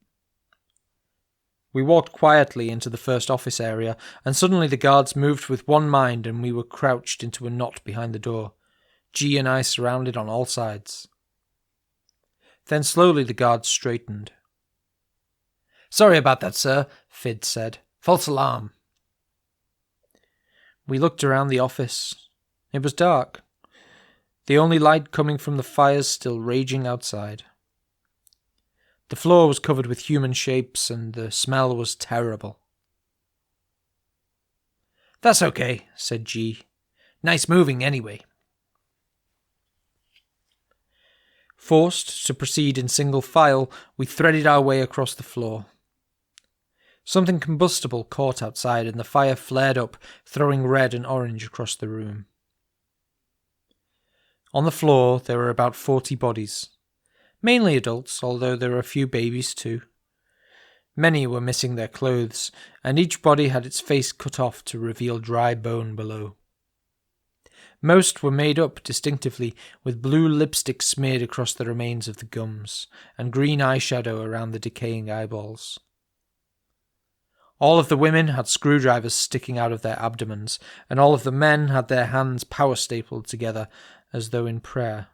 We walked quietly into the first office area, and suddenly the guards moved with one mind and we were crouched into a knot behind the door, G and I surrounded on all sides. Then slowly the guards straightened. "Sorry about that, sir," Fid said. "False alarm." We looked around the office. It was dark. The only light coming from the fires still raging outside. The floor was covered with human shapes, and the smell was terrible. "That's okay," said G. "Nice moving, anyway." Forced to proceed in single file, we threaded our way across the floor. Something combustible caught outside, and the fire flared up, throwing red and orange across the room. On the floor there were about 40 bodies. Mainly adults, although there were a few babies too. Many were missing their clothes, and each body had its face cut off to reveal dry bone below. Most were made up distinctively, with blue lipstick smeared across the remains of the gums, and green eyeshadow around the decaying eyeballs. All of the women had screwdrivers sticking out of their abdomens, and all of the men had their hands power-stapled together, as though in prayer.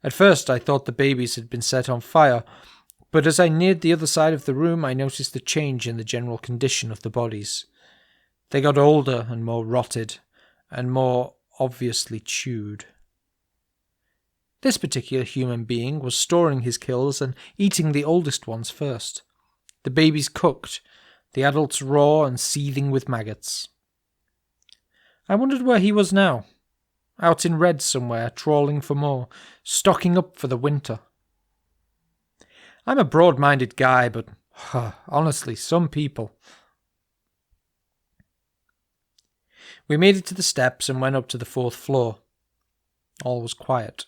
At first I thought the babies had been set on fire, but as I neared the other side of the room I noticed a change in the general condition of the bodies. They got older and more rotted, and more obviously chewed. This particular human being was storing his kills and eating the oldest ones first. The babies cooked, the adults raw and seething with maggots. I wondered where he was now. Out in red somewhere, trawling for more, stocking up for the winter. I'm a broad-minded guy, but honestly, some people. We made it to the steps and went up to the 4th floor. All was quiet.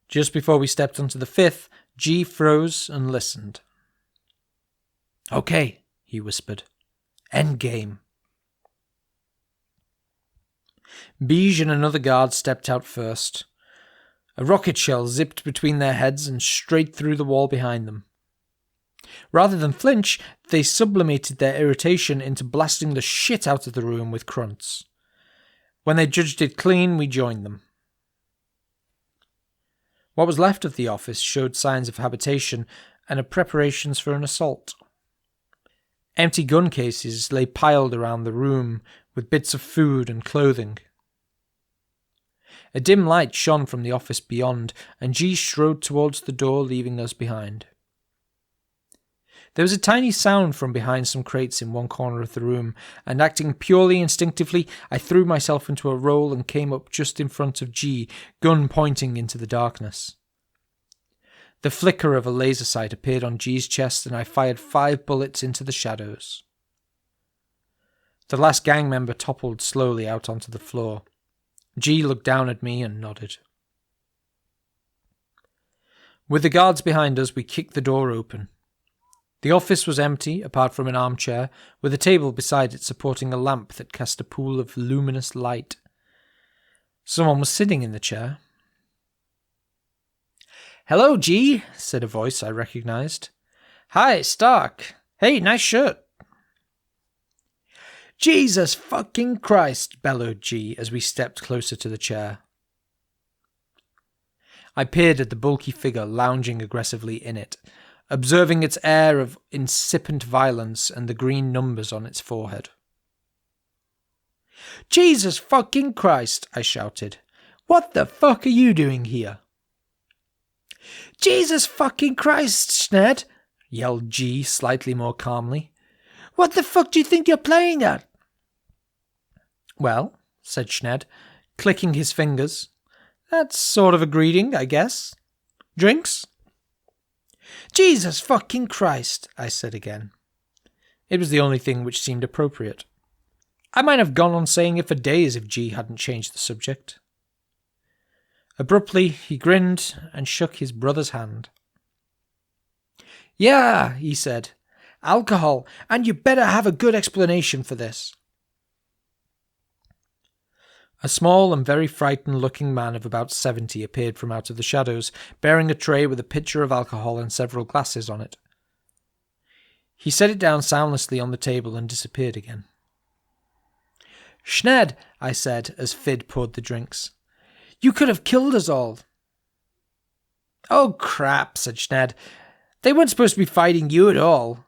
Just before we stepped onto the 5th, G froze and listened. "Okay," he whispered. "Endgame." Beige and another guard stepped out first. A rocket shell zipped between their heads and straight through the wall behind them. Rather than flinch, they sublimated their irritation into blasting the shit out of the room with grunts. When they judged it clean, we joined them. What was left of the office showed signs of habitation and of preparations for an assault. Empty gun cases lay piled around the room with bits of food and clothing. A dim light shone from the office beyond, and G strode towards the door, leaving us behind. There was a tiny sound from behind some crates in one corner of the room, and acting purely instinctively, I threw myself into a roll and came up just in front of G, gun pointing into the darkness. The flicker of a laser sight appeared on G's chest, and I fired 5 bullets into the shadows. The last gang member toppled slowly out onto the floor. G looked down at me and nodded. With the guards behind us, we kicked the door open. The office was empty, apart from an armchair, with a table beside it supporting a lamp that cast a pool of luminous light. Someone was sitting in the chair. "Hello, G," said a voice I recognized. "Hi, Stark. Hey, nice shirt." "Jesus fucking Christ," bellowed G as we stepped closer to the chair. I peered at the bulky figure lounging aggressively in it, observing its air of incipient violence and the green numbers on its forehead. "Jesus fucking Christ," I shouted. "What the fuck are you doing here?" "Jesus fucking Christ, Schned," yelled G slightly more calmly. "What the fuck do you think you're playing at?" "Well," said Schned, clicking his fingers, "that's sort of a greeting, I guess. Drinks?" "Jesus fucking Christ," I said again. It was the only thing which seemed appropriate. I might have gone on saying it for days if G hadn't changed the subject. Abruptly, he grinned and shook his brother's hand. "Yeah," he said. "Alcohol, and you better have a good explanation for this." A small and very frightened-looking man of about 70 appeared from out of the shadows, bearing a tray with a pitcher of alcohol and several glasses on it. He set it down soundlessly on the table and disappeared again. "Schned," I said as Fid poured the drinks. "You could have killed us all." "Oh crap," said Schned. "They weren't supposed to be fighting you at all.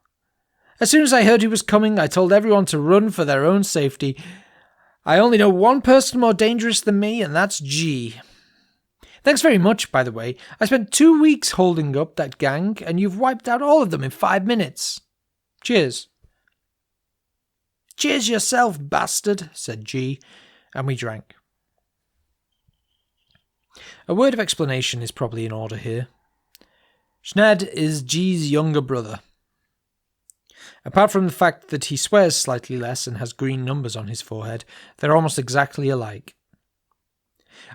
As soon as I heard who was coming, I told everyone to run for their own safety. I only know one person more dangerous than me, and that's G. Thanks very much, by the way. I spent 2 weeks holding up that gang, and you've wiped out all of them in 5 minutes. Cheers." "Cheers yourself, bastard," said G, and we drank. A word of explanation is probably in order here. Schned is G's younger brother. Apart from the fact that he swears slightly less and has green numbers on his forehead, they're almost exactly alike.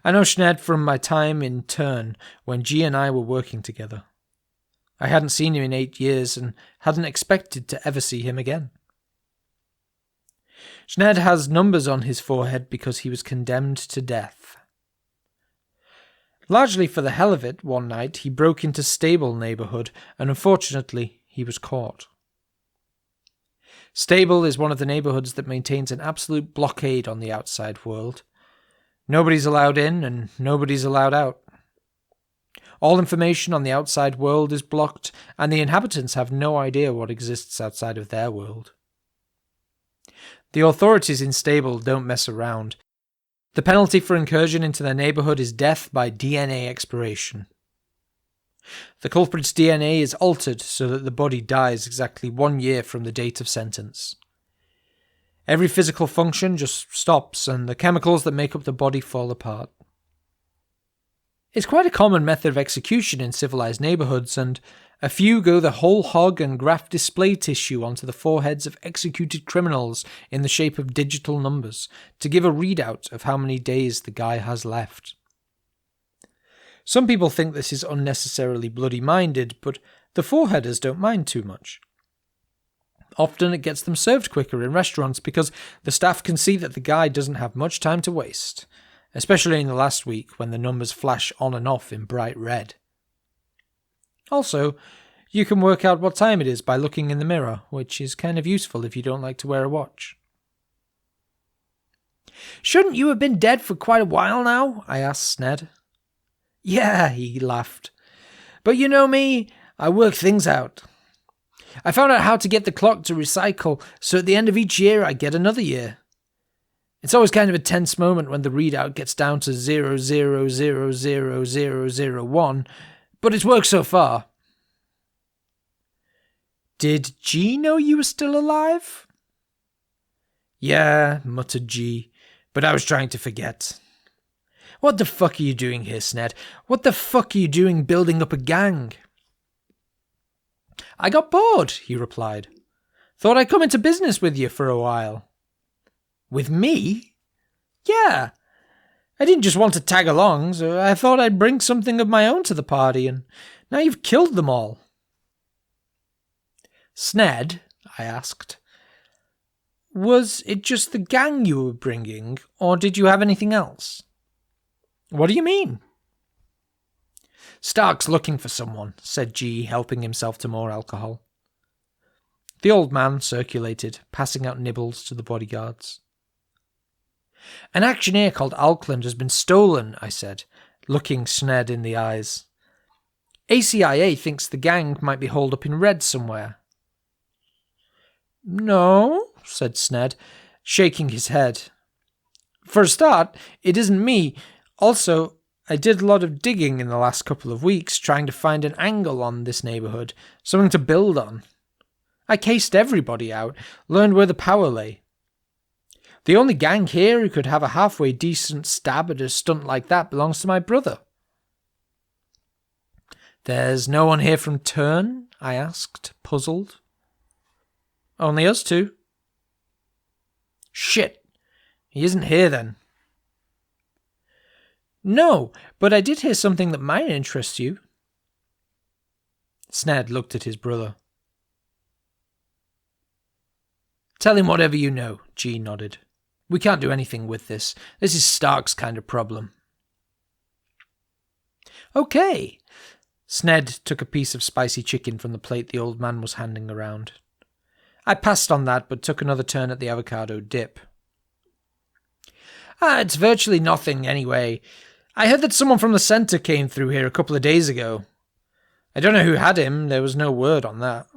I know Schned from my time in Turn, when G and I were working together. I hadn't seen him in 8 years and hadn't expected to ever see him again. Schned has numbers on his forehead because he was condemned to death. Largely for the hell of it, one night he broke into Stable neighborhood, and unfortunately he was caught. Stable is one of the neighborhoods that maintains an absolute blockade on the outside world. Nobody's allowed in and nobody's allowed out. All information on the outside world is blocked, and the inhabitants have no idea what exists outside of their world. The authorities in Stable don't mess around. The penalty for incursion into their neighborhood is death by DNA expiration. The culprit's DNA is altered so that the body dies exactly 1 year from the date of sentence. Every physical function just stops, and the chemicals that make up the body fall apart. It's quite a common method of execution in civilized neighborhoods, and a few go the whole hog and graft display tissue onto the foreheads of executed criminals in the shape of digital numbers to give a readout of how many days the guy has left. Some people think this is unnecessarily bloody-minded, but the foreheaders don't mind too much. Often it gets them served quicker in restaurants because the staff can see that the guy doesn't have much time to waste, especially in the last week when the numbers flash on and off in bright red. Also, you can work out what time it is by looking in the mirror, which is kind of useful if you don't like to wear a watch. "Shouldn't you have been dead for quite a while now?" I asked Sned. "Yeah," he laughed. "But you know me, I work things out. I found out how to get the clock to recycle, so at the end of each year I get another year. It's always kind of a tense moment when the readout gets down to 0.0000001, but it's worked so far." "Did G know you were still alive?" "Yeah," muttered G, "but I was trying to forget." "What the fuck are you doing here, Sned? What the fuck are you doing building up a gang?" "I got bored," he replied. "Thought I'd come into business with you for a while." "With me?" "Yeah. I didn't just want to tag along, so I thought I'd bring something of my own to the party, and now you've killed them all." "Sned," I asked, "was it just the gang you were bringing, or did you have anything else?" "What do you mean?" "Stark's looking for someone," said G, helping himself to more alcohol. The old man circulated, passing out nibbles to the bodyguards. "An actioneer called Alkland has been stolen," I said, looking Sned in the eyes. "ACIA thinks the gang might be holed up in Red somewhere." "No," said Sned, shaking his head. "For a start, it isn't me. Also, I did a lot of digging in the last couple of weeks trying to find an angle on this neighborhood, something to build on. I cased everybody out, learned where the power lay. The only gang here who could have a halfway decent stab at a stunt like that belongs to my brother." "There's no one here from Turn?" I asked, puzzled. "Only us two." "Shit. He isn't here then." "No, but I did hear something that might interest you." Sned looked at his brother. "Tell him whatever you know," G nodded. "We can't do anything with this. This is Stark's kind of problem." "Okay." Sned took a piece of spicy chicken from the plate the old man was handing around. I passed on that, but took another turn at the avocado dip. It's virtually nothing, anyway. I heard that someone from the centre came through here a couple of days ago. I don't know who had him, there was no word on that."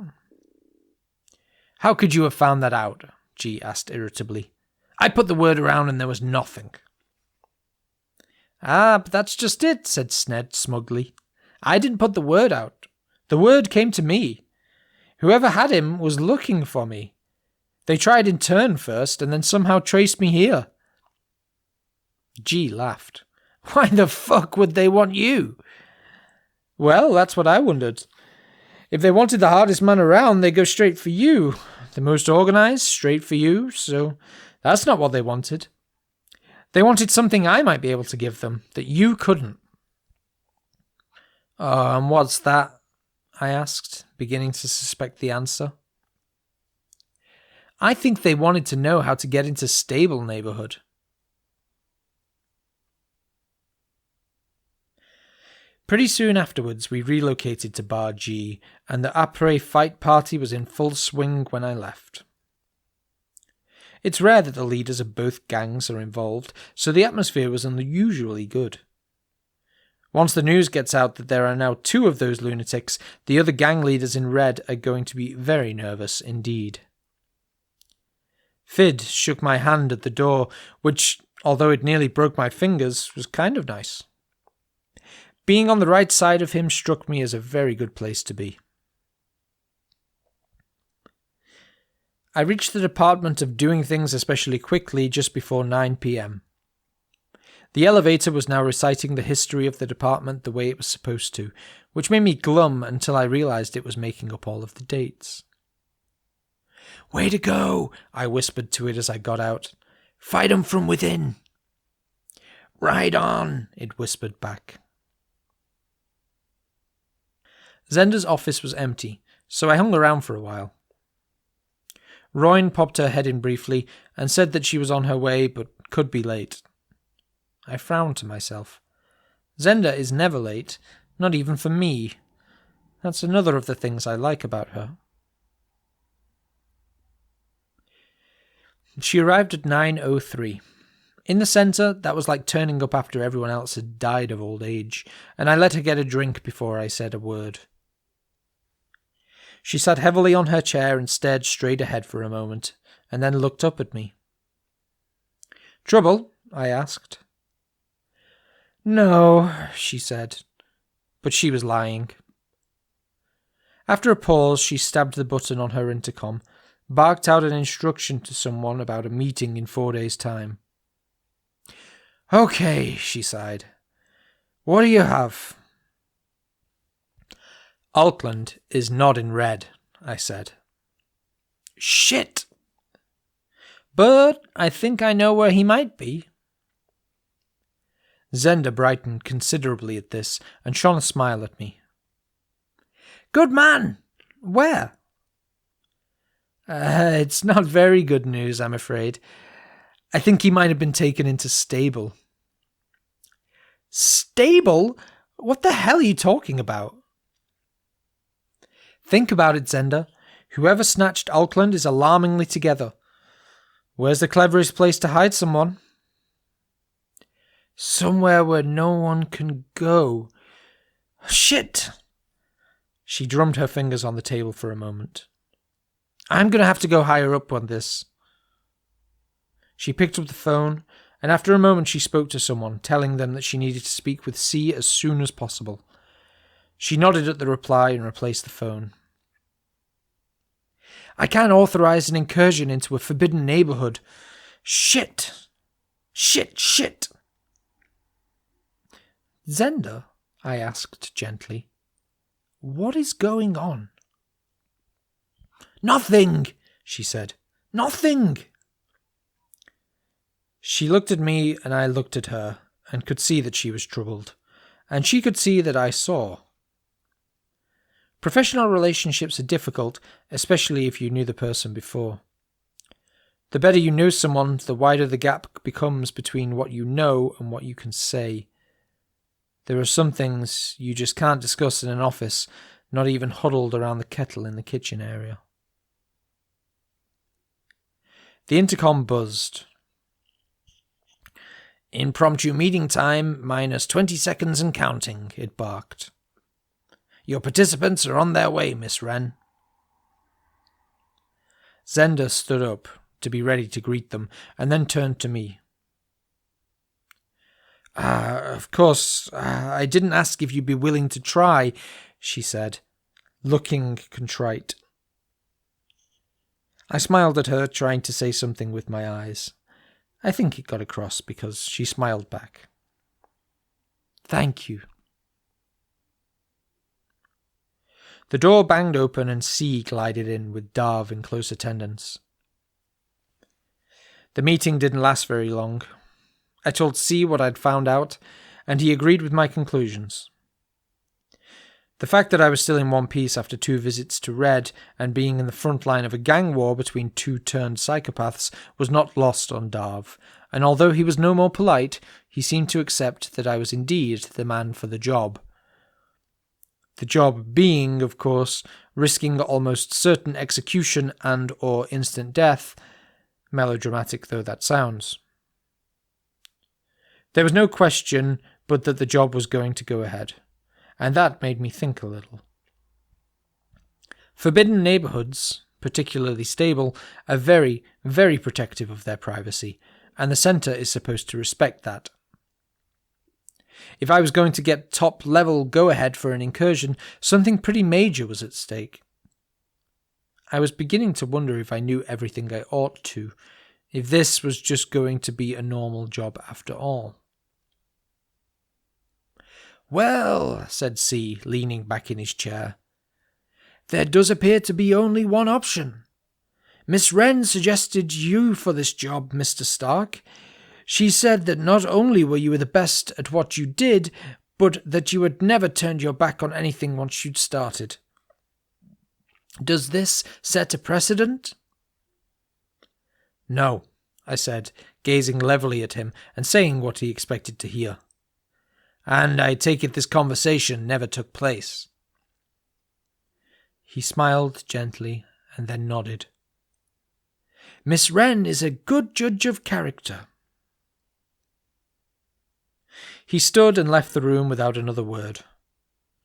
"How could you have found that out?" G asked irritably. "I put the word around and there was nothing." But that's just it," said Sned smugly. "I didn't put the word out. The word came to me. Whoever had him was looking for me. They tried in Turn first, and then somehow traced me here." G laughed. "Why the fuck would they want you?" "Well, that's what I wondered. If they wanted the hardest man around, they'd go straight for you. The most organized, straight for you, so that's not what they wanted. They wanted something I might be able to give them, that you couldn't." And what's that?" I asked, beginning to suspect the answer. "I think they wanted to know how to get into Stable neighborhood." Pretty soon afterwards, we relocated to Bar G, and the après fight party was in full swing when I left. It's rare that the leaders of both gangs are involved, so the atmosphere was unusually good. Once the news gets out that there are now 2 of those lunatics, the other gang leaders in Red are going to be very nervous indeed. Fid shook my hand at the door, which, although it nearly broke my fingers, was kind of nice. Being on the right side of him struck me as a very good place to be. I reached the department of doing things especially quickly just before 9 p.m. The elevator was now reciting the history of the department the way it was supposed to, which made me glum until I realized it was making up all of the dates. "Way to go," I whispered to it as I got out. "Fight 'em from within." "Right on," it whispered back. Zenda's office was empty, so I hung around for a while. Royne popped her head in briefly and said that she was on her way but could be late. I frowned to myself. Zenda is never late, not even for me. That's another of the things I like about her. She arrived at 9:03. In the centre, that was like turning up after everyone else had died of old age, and I let her get a drink before I said a word. She sat heavily on her chair and stared straight ahead for a moment, and then looked up at me. "Trouble?" I asked. "No," she said, but she was lying. After a pause, she stabbed the button on her intercom, barked out an instruction to someone about a meeting in 4 days' time. "Okay," she sighed. "What do you have?" "Auckland is not in red," I said. "Shit! But I think I know where he might be." Zenda brightened considerably at this and shone a smile at me. "Good man! Where?" It's not very good news, I'm afraid. I think he might have been taken into stable." "Stable? What the hell are you talking about?" "Think about it, Zenda. Whoever snatched Auckland is alarmingly together. Where's the cleverest place to hide someone?" "Somewhere where no one can go. Shit!" She drummed her fingers on the table for a moment. "I'm going to have to go higher up on this." She picked up the phone, and after a moment she spoke to someone, telling them that she needed to speak with C as soon as possible. She nodded at the reply and replaced the phone. "I can't authorize an incursion into a forbidden neighborhood. Shit! Shit, shit!" "Zenda," I asked gently, "what is going on?" "Nothing," she said. "Nothing." She looked at me and I looked at her and could see that she was troubled, and she could see that I saw. Professional relationships are difficult, especially if you knew the person before. The better you know someone, the wider the gap becomes between what you know and what you can say. There are some things you just can't discuss in an office, not even huddled around the kettle in the kitchen area. The intercom buzzed. "Impromptu meeting time, minus 20 seconds and counting," it barked. "Your participants are on their way, Miss Wren." Zenda stood up to be ready to greet them, and then turned to me. Of course, I didn't ask if you'd be willing to try," she said, looking contrite. I smiled at her, trying to say something with my eyes. I think it got across because she smiled back. "Thank you." The door banged open and C glided in with Darv in close attendance. The meeting didn't last very long. I told C what I'd found out, and he agreed with my conclusions. The fact that I was still in one piece after 2 visits to Red and being in the front line of a gang war between 2 turned psychopaths was not lost on Darv, and although he was no more polite, he seemed to accept that I was indeed the man for the job. The job being, of course, risking almost certain execution and or instant death, melodramatic though that sounds. There was no question but that the job was going to go ahead, and that made me think a little. Forbidden neighborhoods, particularly stable, are very, very protective of their privacy, and the centre is supposed to respect that. If I was going to get top-level go-ahead for an incursion, something pretty major was at stake. I was beginning to wonder if I knew everything I ought to, if this was just going to be a normal job after all. "Well," said C, leaning back in his chair, "there does appear to be only one option. Miss Wren suggested you for this job, Mr. Stark. She said that not only were you the best at what you did, but that you had never turned your back on anything once you'd started. Does this set a precedent?" "No," I said, gazing levelly at him and saying what he expected to hear. "And I take it this conversation never took place." He smiled gently and then nodded. "Miss Wren is a good judge of character." He stood and left the room without another word.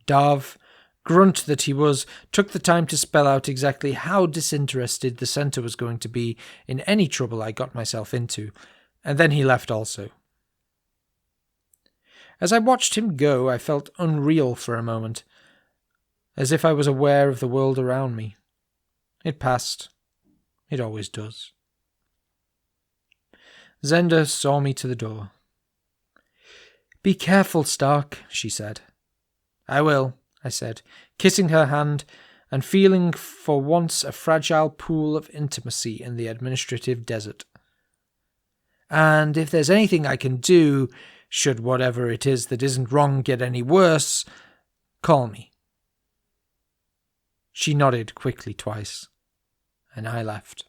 Darv, grunt that he was, took the time to spell out exactly how disinterested the centre was going to be in any trouble I got myself into, and then he left also. As I watched him go, I felt unreal for a moment, as if I was aware of the world around me. It passed. It always does. Zenda saw me to the door. "Be careful, Stark," she said. "I will," I said, kissing her hand and feeling for once a fragile pool of intimacy in the administrative desert. "And if there's anything I can do, should whatever it is that isn't wrong get any worse, call me." She nodded quickly twice, and I left.